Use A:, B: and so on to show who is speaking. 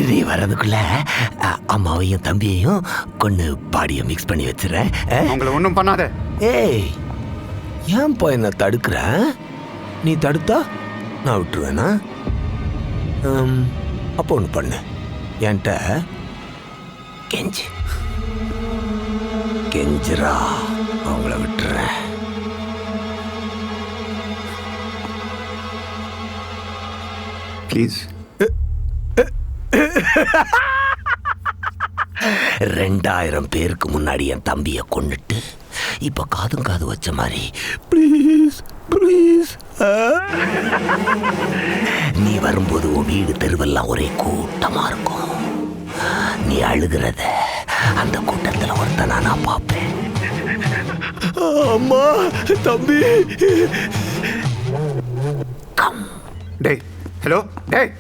A: நீ வர்றதுக்குள்ள அம்மாவையும் தம்பியையும் கொண்டு பாடியை மிக்ஸ் பண்ணி வச்சுறேன்.
B: உங்களை ஒன்றும் பண்ணாத.
A: ஏய், ஏன்பா என்ன தடுக்கிற? நீ தடுத்தா நான் விட்டுருவேனா? அப்போ ஒன்று பண்ணு, என்கிட்ட கெஞ்சிரா, அவங்கள விட்டுறேன்.
B: ப்ளீஸ்.
A: 2000 பேருக்கு முன்னாடி என் தம்பியை கொண்டுட்டு இப்ப காது வச்ச மாதிரி ப்ளீஸ் ப்ளீஸ். நீ வரும்போது உன் வீடு தெருவெல்லாம் ஒரே கூட்டமா இருக்கும். நீ அழுகிறத அந்த கூட்டத்தில் ஒருத்தனா நான் பார்ப்பேன். அம்மா, தம்பி.
B: டேய், ஹலோ, டேய்.